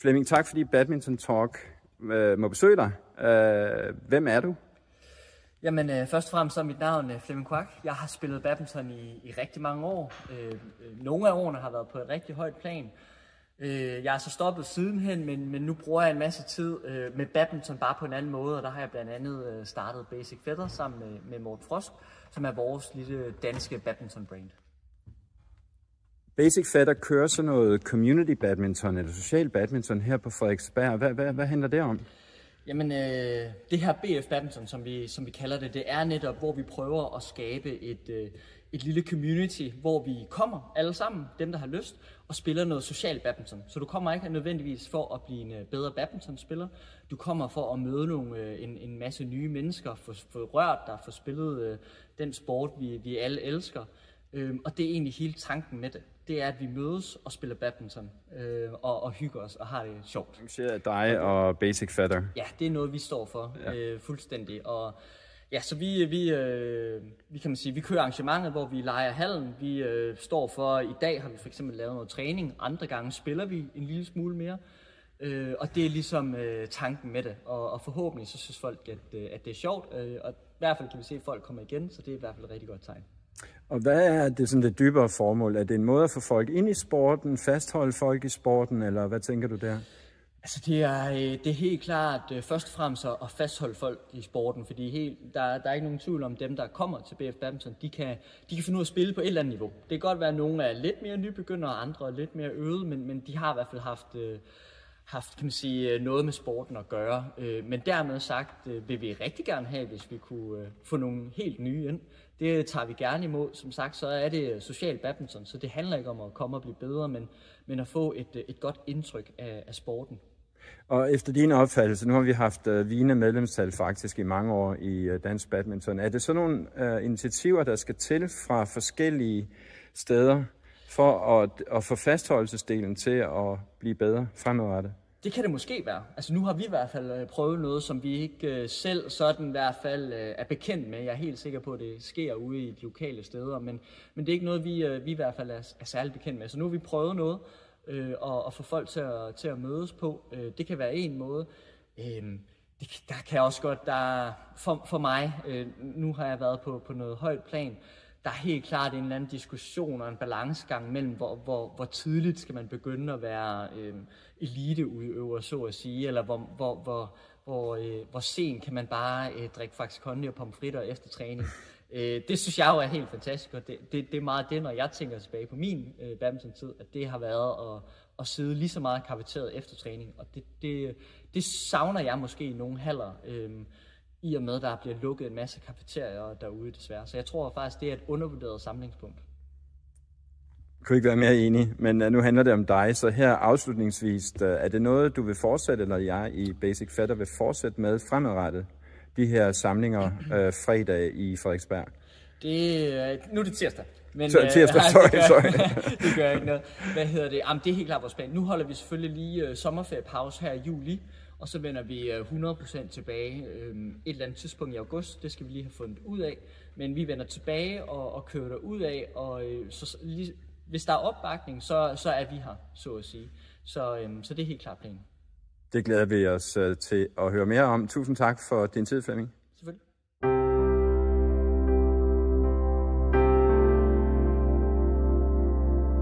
Flemming, tak fordi Badminton Talk må besøge dig. Hvem er du? Jamen, først og fremmest så er mit navn Flemming Quack. Jeg har spillet badminton i rigtig mange år. Nogle af årene har været på et rigtig højt plan. Jeg er så stoppet sidenhen, men nu bruger jeg en masse tid med badminton bare på en anden måde, og der har jeg blandt andet startet Basic Feather sammen med Morten Frosk, som er vores lille danske badminton-brand. Basic Feather kører så noget community badminton eller social badminton her på Frederiksberg. Hvad handler det om? Jamen, det her BF Badminton, som vi kalder det, det er netop, hvor vi prøver at skabe et lille community, hvor vi kommer alle sammen, dem der har lyst, og spiller noget social badminton. Så du kommer ikke nødvendigvis for at blive en bedre badmintonspiller. Du kommer for at møde en masse nye mennesker, få rørt dig, få spillet den sport, vi alle elsker. Og det er egentlig hele tanken med det. Det er, at vi mødes og spiller badminton og hygger os og har det sjovt. Du siger dig og Basic Feather. Ja, det er noget, vi står for fuldstændig. Og ja, så vi kan man sige, vi kører arrangementet, hvor vi leger hallen. Vi står for, i dag har vi for eksempel lavet noget træning. Andre gange spiller vi en lille smule mere. Og det er ligesom tanken med det. Og forhåbentlig så synes folk, at det er sjovt. Og i hvert fald kan vi se, at folk kommer igen, så det er i hvert fald et rigtig godt tegn. Og hvad er det dybere formål? Er det en måde at få folk ind i sporten, fastholde folk i sporten, eller hvad tænker du der? Altså det er helt klart først og fremmest at fastholde folk i sporten, fordi der er ikke nogen tvivl om dem, der kommer til BF Badminton, de kan finde ud af at spille på et eller andet niveau. Det kan godt være, at nogle er lidt mere nybegyndere, og andre er lidt mere øvede, men de har i hvert fald haft kan man sige, noget med sporten at gøre. Men dermed sagt vil vi rigtig gerne have, hvis vi kunne få nogle helt nye ind. Det tager vi gerne imod. Som sagt, så er det social badminton, så det handler ikke om at komme og blive bedre, men at få et godt indtryk af sporten. Og efter din opfattelse, nu har vi haft vigende medlemstal faktisk i mange år i dansk badminton. Er det sådan nogle initiativer, der skal til fra forskellige steder for at få fastholdelsesdelen til at blive bedre fremadrettet? Det kan det måske være. Altså nu har vi i hvert fald prøvet noget, som vi ikke selv sådan i hvert fald er bekendt med. Jeg er helt sikker på, at det sker ude i de lokale steder, men det er ikke noget, vi i hvert fald er særlig bekendt med. Så nu har vi prøvet noget og få folk til at mødes på. Det kan være en måde. Der kan også godt, for mig, nu har jeg været på noget højt plan, der er helt klart en eller anden diskussion og en balancegang mellem, hvor tidligt skal man begynde at være eliteudøver, så at sige, eller hvor sent kan man bare drikke faktisk kondi og pomfritter efter træning. Det synes jeg jo er helt fantastisk, og det er meget det, når jeg tænker tilbage på min badminton-tid, at det har været at sidde lige så meget kafeteret efter træning, og det savner jeg måske i nogle haller, i og med, at der bliver lukket en masse kafeterier derude desværre. Så jeg tror faktisk, det er et undervurderet samlingspunkt. Jeg kunne ikke være mere enig, men nu handler det om dig, så her afslutningsvis, er det noget, du vil fortsætte, eller jeg i Basic Feather vil fortsætte med fremadrettet, de her samlinger fredag i Frederiksberg? Nu er det tirsdag. Men, tirsdag, sorry. Det gør ikke noget. Det er helt klart vores plan. Nu holder vi selvfølgelig lige sommerferiepause her i juli, og så vender vi 100% tilbage et eller andet tidspunkt i august. Det skal vi lige have fundet ud af. Men vi vender tilbage og kører derud af, og hvis der er opbakning, så er vi her, så at sige. Så det er helt klart planen. Det glæder vi os til at høre mere om. Tusind tak for din tid, Flemming. Selvfølgelig.